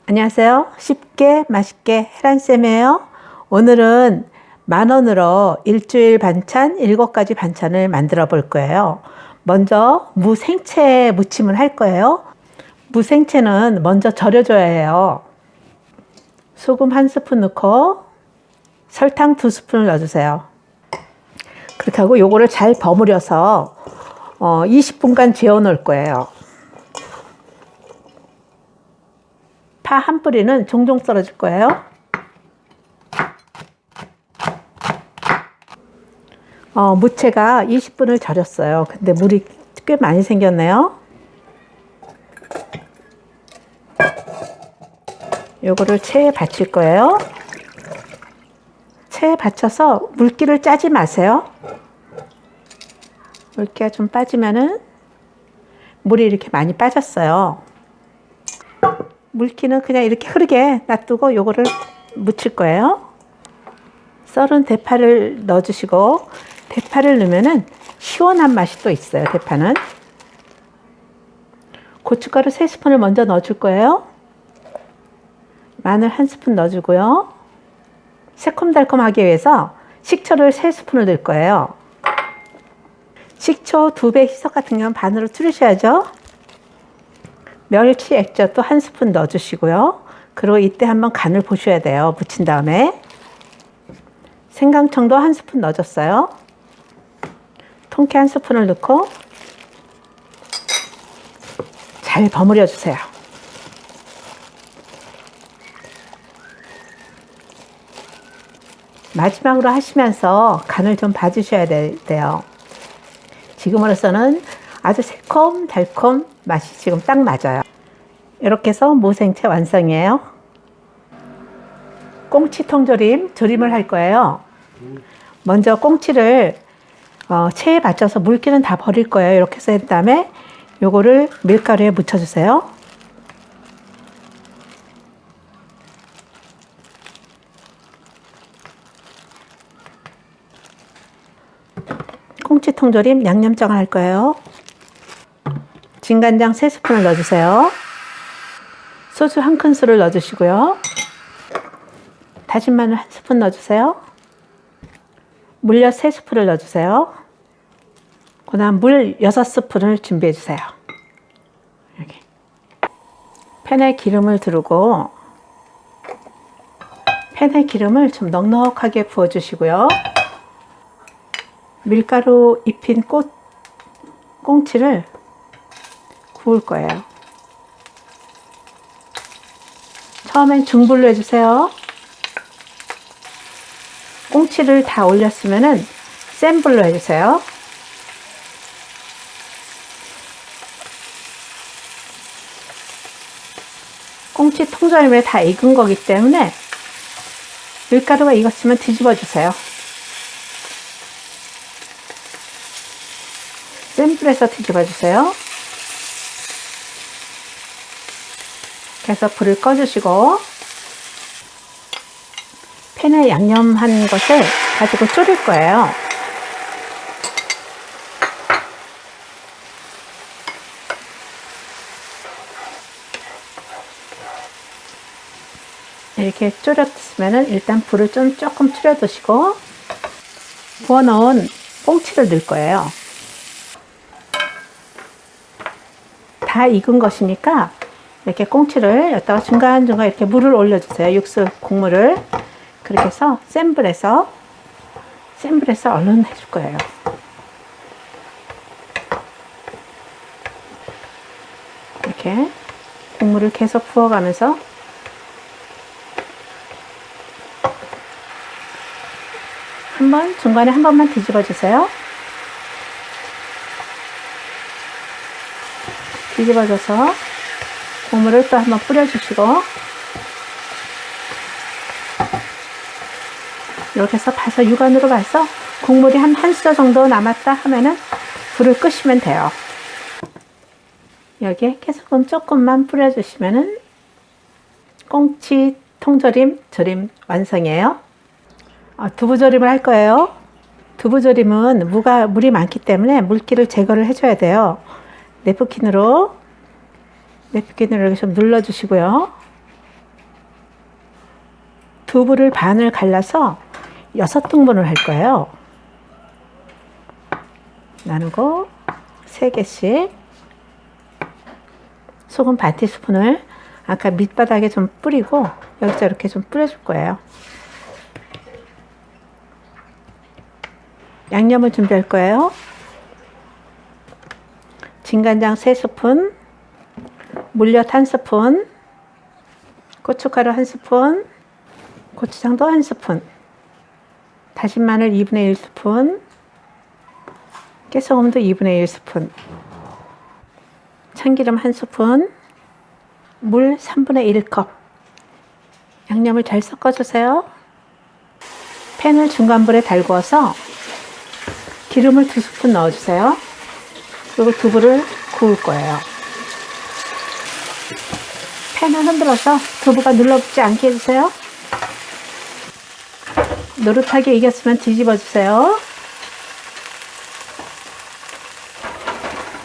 안녕하세요. 쉽게 맛있게 혜란쌤이에요. 오늘은 10,000원으로 일주일 반찬 7가지 반찬을 만들어 볼 거예요. 먼저 무생채 무침을 할 거예요. 무생채는 먼저 절여줘야 해요. 소금 1스푼 넣고 설탕 2스푼을 넣어주세요. 그렇게 하고 요거를 잘 버무려서 20분간 재워 놓을 거예요. 파 한 뿌리는 종종 썰어줄 거예요. 무채가 20분을 절였어요. 근데 물이 꽤 많이 생겼네요. 요거를 체에 받칠 거예요. 체에 받쳐서 물기를 짜지 마세요. 물기가 좀 빠지면은 물이 이렇게 많이 빠졌어요. 물기는 그냥 이렇게 흐르게 놔두고 요거를 묻힐 거예요. 썰은 대파를 넣어주시고, 대파를 넣으면은 시원한 맛이 또 있어요. 대파는 고춧가루 3스푼을 먼저 넣어줄 거예요. 마늘 1스푼 넣어주고요. 새콤달콤하기 위해서 식초를 3스푼을 넣을 거예요. 식초 2배 희석 같은 경우는 반으로 줄이셔야죠. 멸치 액젓도 1스푼 넣어주시고요. 그리고 이때 한번 간을 보셔야 돼요. 무친 다음에 생강청도 1스푼 넣어줬어요. 통깨 1스푼을 넣고 잘 버무려 주세요. 마지막으로 하시면서 간을 좀 봐주셔야 돼요. 지금으로서는 아주 새콤 달콤 맛이 지금 딱 맞아요. 이렇게 해서 무생채 완성이에요. 꽁치 통조림 조림을 할 거예요. 먼저 꽁치를 체에 받쳐서 물기는 다 버릴 거예요. 이렇게 해서 한 다음에 요거를 밀가루에 묻혀주세요. 꽁치 통조림 양념장을 할 거예요. 진간장 3스푼을 넣어주세요. 소주 1큰술을 넣어주시고요. 다진 마늘 1스푼 넣어주세요. 물엿 3스푼을 넣어주세요. 그 다음 물 6스푼을 준비해주세요. 여기. 팬에 기름을 두르고 팬에 기름을 좀 넉넉하게 부어주시고요. 밀가루 입힌 꽁치를 구울 거예요. 처음엔 중불로 해주세요. 꽁치를 다 올렸으면은 센 불로 해주세요. 꽁치 통조림에 다 익은 거기 때문에 밀가루가 익었으면 뒤집어 주세요. 센 불에서 뒤집어 주세요. 계속 불을 꺼주시고 팬에 양념한 것을 가지고 졸일 거예요. 이렇게 졸였으면 일단 불을 조금 줄여두시고 부어놓은 꽁치를 넣을 거예요. 다 익은 것이니까 이렇게 꽁치를 여기다가 중간중간 이렇게 물을 올려주세요. 육수 국물을. 그렇게 해서 센 불에서 얼른 해줄 거예요. 이렇게 국물을 계속 부어가면서 중간에 한 번만 뒤집어 주세요. 뒤집어줘서 국물을 또 한번 뿌려주시고 이렇게 해서 봐서 육안으로 봐서 국물이 한 수저 정도 남았다 하면은 불을 끄시면 돼요. 여기에 깨소금 조금만 뿌려주시면은 꽁치 통조림 조림 완성이에요. 두부조림을 할 거예요. 두부조림은 물이 많기 때문에 물기를 제거를 해줘야 돼요. 냅킨으로 이렇게 좀 눌러주시고요. 두부를 반을 갈라서 6등분을 할 거예요. 나누고 3개씩 소금 반 티스푼을 아까 밑바닥에 좀 뿌리고 여기서 이렇게 좀 뿌려줄 거예요. 양념을 준비할 거예요. 진간장 3스푼, 물엿 1스푼, 고춧가루 1스푼, 고추장도 1스푼, 다진 마늘 2분의 1스푼, 깨소금도 2분의 1스푼, 참기름 1스푼, 물 3분의 1컵. 양념을 잘 섞어주세요. 팬을 중간불에 달구어서 기름을 2스푼 넣어주세요. 그리고 두부를 구울 거예요. 팬을 흔들어서 두부가 눌러붙지 않게 해주세요. 노릇하게 익었으면 뒤집어 주세요.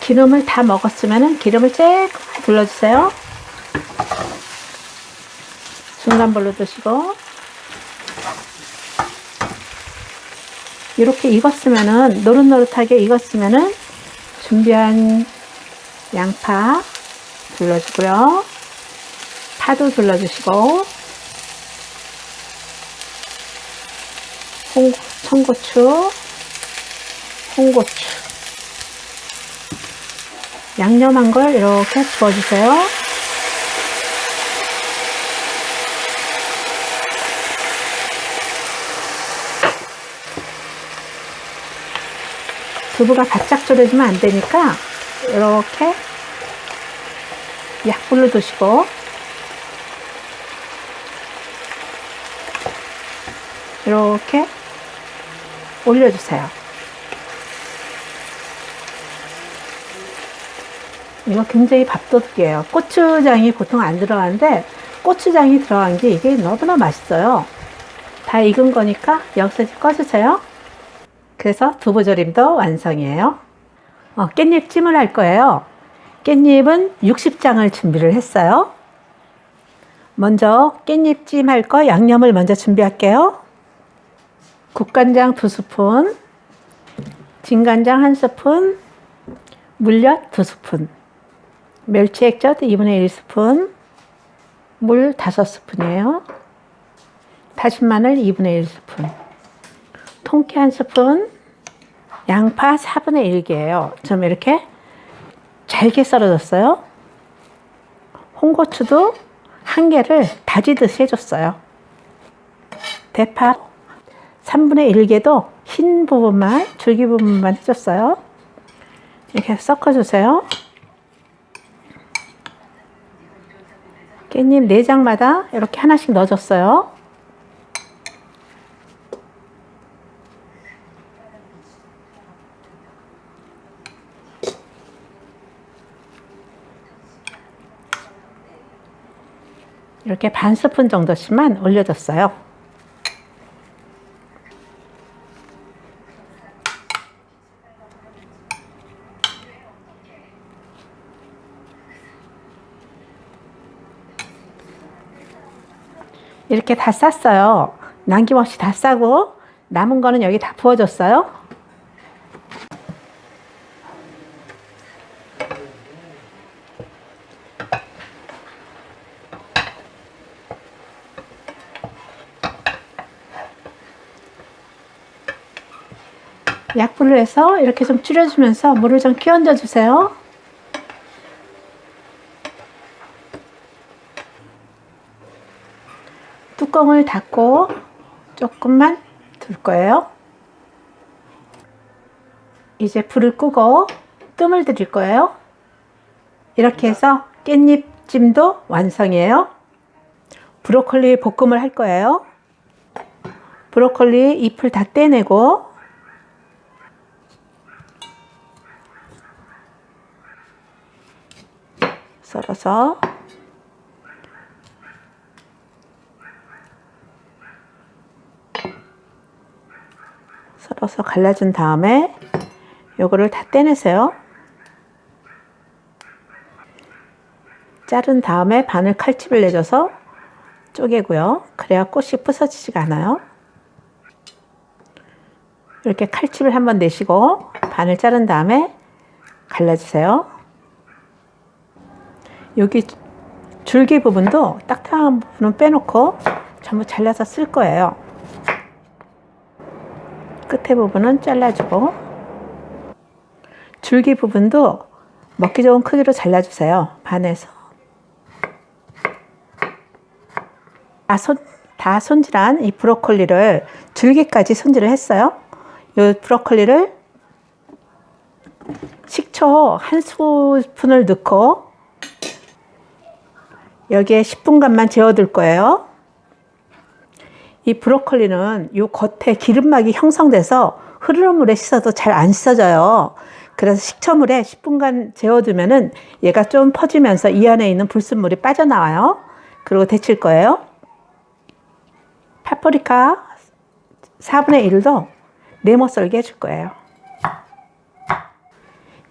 기름을 다 먹었으면 기름을 쬐끔 둘러주세요. 중간불로 두시고 이렇게 익었으면은 노릇노릇하게 익었으면은 준비한 양파 둘러주고요. 파도 둘러주시고 청고추, 홍고추 양념한 걸 이렇게 부어주세요. 두부가 바짝 졸여지면 안 되니까 이렇게 약불로 두시고 이렇게 올려주세요. 이거 굉장히 밥도둑이에요. 고추장이 보통 안 들어가는데 고추장이 들어간 게 이게 너무나 맛있어요. 다 익은 거니까 여기서 꺼주세요. 그래서 두부조림도 완성이에요. 깻잎찜을 할 거예요. 깻잎은 60장을 준비를 했어요. 먼저 깻잎찜 할 거 양념을 먼저 준비할게요. 국간장 2스푼, 진간장 1스푼, 물엿 2스푼, 멸치액젓 2분의 1스푼, 물 5스푼이에요. 다진 마늘 2분의 1스푼, 통깨 1스푼, 양파 4분의 1개예요. 좀 이렇게 잘게 썰어줬어요. 홍고추도 1개를 다지듯이 해줬어요. 대파 3분의 1개도 흰 부분만, 줄기 부분만 해줬어요. 이렇게 섞어주세요. 깻잎 4장마다 이렇게 하나씩 넣어줬어요. 이렇게 반 스푼 정도씩만 올려줬어요. 이렇게 다 쌌어요. 남김없이 다 싸고 남은 거는 여기 다 부어줬어요. 약불을 해서 이렇게 좀 줄여주면서 물을 좀 끼얹어 주세요. 뚜껑을 닫고 조금만 둘 거예요. 이제 불을 끄고 뜸을 들일 거예요. 이렇게 해서 깻잎찜도 완성이에요. 브로콜리 볶음을 할 거예요. 브로콜리 잎을 다 떼내고 썰어서 갈라준 다음에 요거를 다 떼내세요. 자른 다음에 반을 칼집을 내줘서 쪼개고요. 그래야 꽃이 부서지지가 않아요. 이렇게 칼집을 한번 내시고 반을 자른 다음에 갈라주세요. 여기 줄기 부분도 딱딱한 부분은 빼놓고 전부 잘라서 쓸 거예요. 끝에 부분은 잘라주고 줄기 부분도 먹기 좋은 크기로 잘라주세요. 반에서 다 손질한 이 브로콜리를 줄기까지 손질을 했어요. 이 브로콜리를 식초 1스푼을 넣고 여기에 10분간만 재워둘 거예요. 이 브로콜리는 이 겉에 기름막이 형성돼서 흐르는 물에 씻어도 잘 안 씻어져요. 그래서 식초물에 10분간 재워두면은 얘가 좀 퍼지면서 이 안에 있는 불순물이 빠져나와요. 그리고 데칠 거예요. 파프리카 4분의 1도 네모 썰게 해줄 거예요.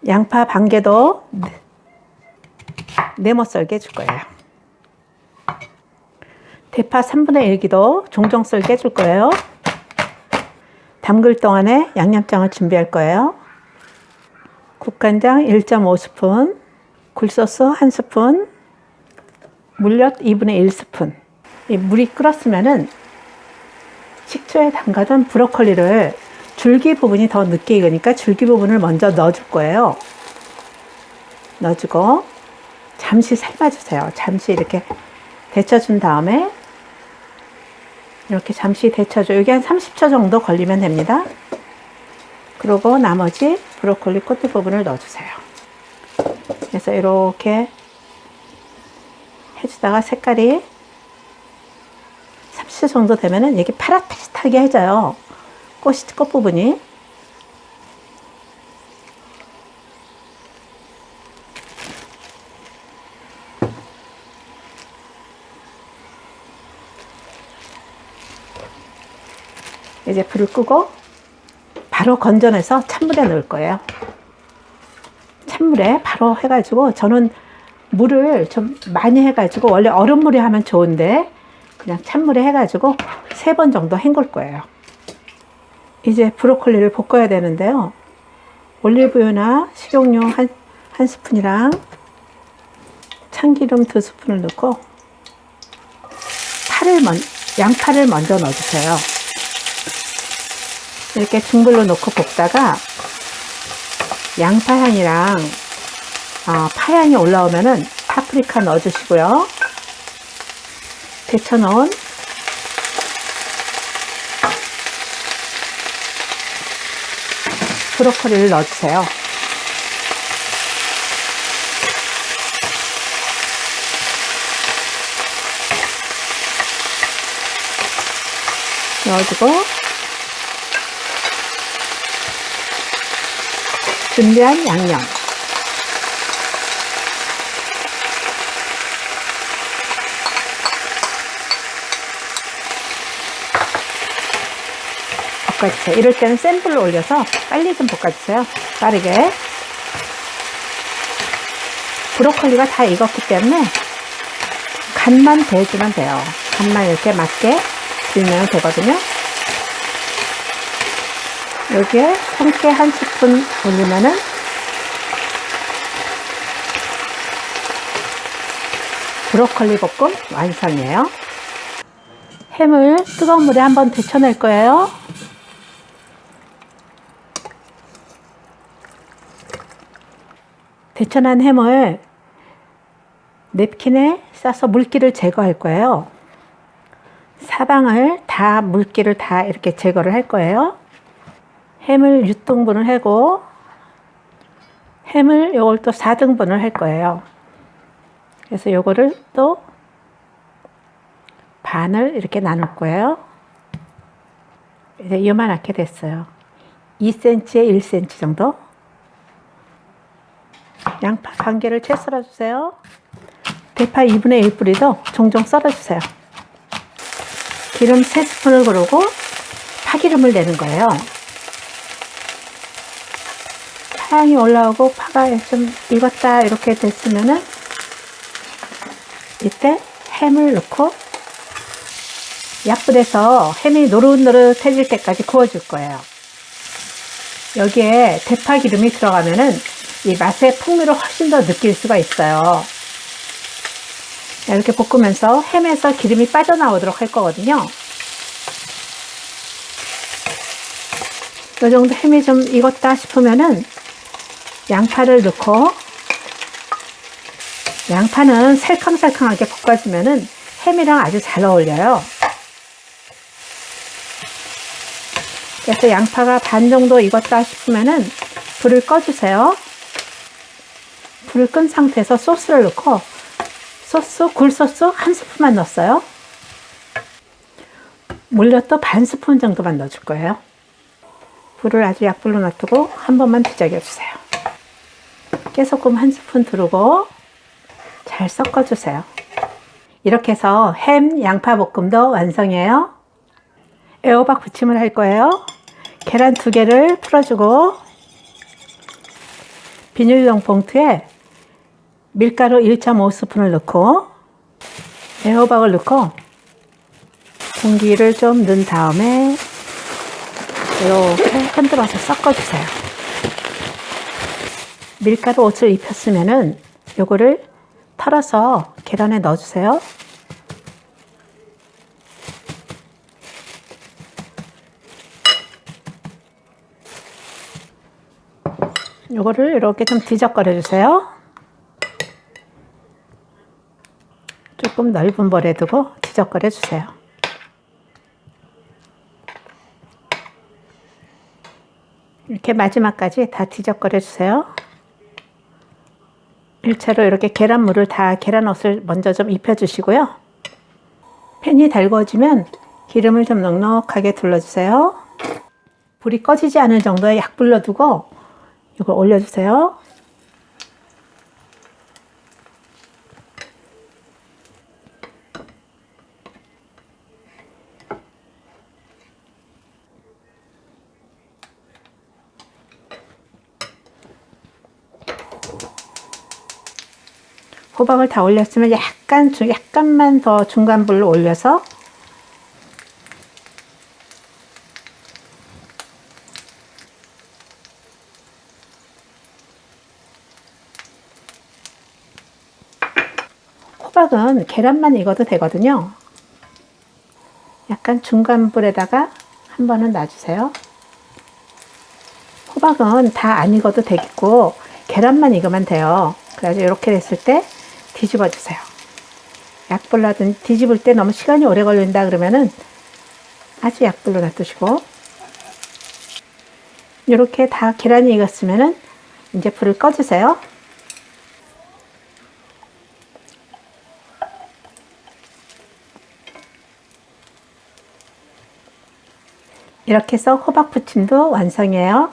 양파 반 개도 네모 썰게 해줄 거예요. 대파 3분의 1기도 종종 썰게 해줄 거예요. 담글 동안에 양념장을 준비할 거예요. 국간장 1.5스푼, 굴소스 1스푼, 물엿 2분의 1스푼. 이 물이 끓었으면은 식초에 담가둔 브로콜리를 줄기 부분이 더 늦게 익으니까 줄기 부분을 먼저 넣어줄 거예요. 넣어주고 잠시 삶아주세요. 잠시 이렇게 데쳐준 다음에 이렇게 잠시 데쳐줘. 여기 한 30초 정도 걸리면 됩니다. 그리고 나머지 브로콜리 꽃대 부분을 넣어주세요. 그래서 이렇게 해주다가 색깔이 30초 정도 되면은 이게 파릇파릇하게 해져요. 꽃 부분이. 이제 불을 끄고 바로 건져내서 찬물에 넣을 거예요. 찬물에 바로 해가지고 저는 물을 좀 많이 해가지고 원래 얼음물에 하면 좋은데 그냥 찬물에 해가지고 3번 정도 헹굴 거예요. 이제 브로콜리를 볶아야 되는데요. 올리브유나 식용유 한 스푼이랑 참기름 2스푼을 넣고 양파를 먼저 넣어주세요. 이렇게 중불로 놓고 볶다가 양파 향이랑 파향이 올라오면은 파프리카 넣어주시고요. 데쳐놓은 브로콜리를 넣어주세요. 넣어주고 준비한 양념 볶아주세요. 이럴 때는 센 불로 올려서 빨리 좀 볶아주세요. 빠르게. 브로콜리가 다 익었기 때문에 간만 대주면 돼요. 간만 이렇게 맞게 들면 되거든요. 여기에 성게 1스푼 올리면은 브로콜리 볶음 완성이에요. 햄을 뜨거운 물에 한번 데쳐낼 거예요. 데쳐난 햄을 냅킨에 싸서 물기를 제거할 거예요. 사방을 다 물기를 다 이렇게 제거를 할 거예요. 햄을 6등분을 하고 햄을 요걸 또 4등분을 할 거예요. 그래서 요거를 또 반을 이렇게 나눌 거예요. 이제 요만하게 됐어요. 2cm에 1cm 정도. 양파 반 개를 채 썰어주세요. 대파 2분의 1 뿌리도 종종 썰어주세요. 기름 3스푼을 고르고 파기름을 내는 거예요. 파향이 올라오고 파가 좀 익었다 이렇게 됐으면은 이때 햄을 넣고 약불에서 햄이 노릇노릇해질 때까지 구워줄 거예요. 여기에 대파 기름이 들어가면은 이 맛의 풍미를 훨씬 더 느낄 수가 있어요. 이렇게 볶으면서 햄에서 기름이 빠져나오도록 할 거거든요. 이 정도 햄이 좀 익었다 싶으면은 양파를 넣고, 양파는 살캉살캉하게 볶아주면은 햄이랑 아주 잘 어울려요. 그래서 양파가 반 정도 익었다 싶으면은 불을 꺼주세요. 불을 끈 상태에서 소스를 넣고, 굴소스 한 스푼만 넣었어요. 물엿도 반 스푼 정도만 넣어줄 거예요. 불을 아주 약불로 놔두고 한 번만 뒤적여 주세요. 깨소금 한 스푼 두르고 잘 섞어주세요. 이렇게 해서 햄 양파 볶음도 완성이에요. 애호박 부침을 할 거예요. 계란 2개를 풀어주고 비닐용 봉투에 밀가루 1.5스푼을 넣고 애호박을 넣고 공기를 좀 넣은 다음에 이렇게 흔들어서 섞어주세요. 밀가루 옷을 입혔으면은 요거를 털어서 계란에 넣어주세요. 요거를 이렇게 좀 뒤적거려 주세요. 조금 넓은 볼에 두고 뒤적거려 주세요. 이렇게 마지막까지 다 뒤적거려 주세요. 일차로 이렇게 계란물을 다 계란옷을 먼저 좀 입혀 주시고요. 팬이 달궈지면 기름을 좀 넉넉하게 둘러주세요. 불이 꺼지지 않을 정도의 약불로 두고 이걸 올려주세요. 호박을 다 올렸으면 약간만 더 중간 불로 올려서 호박은 계란만 익어도 되거든요. 약간 중간 불에다가 한 번은 놔주세요. 호박은 다 안 익어도 되겠고 계란만 익으면 돼요. 그래서 이렇게 됐을 때 뒤집어 주세요. 약불로 하든 뒤집을 때 너무 시간이 오래 걸린다 그러면은 아주 약불로 놔두시고 이렇게 다 계란이 익었으면은 이제 불을 꺼주세요. 이렇게 해서 호박 부침도 완성이에요.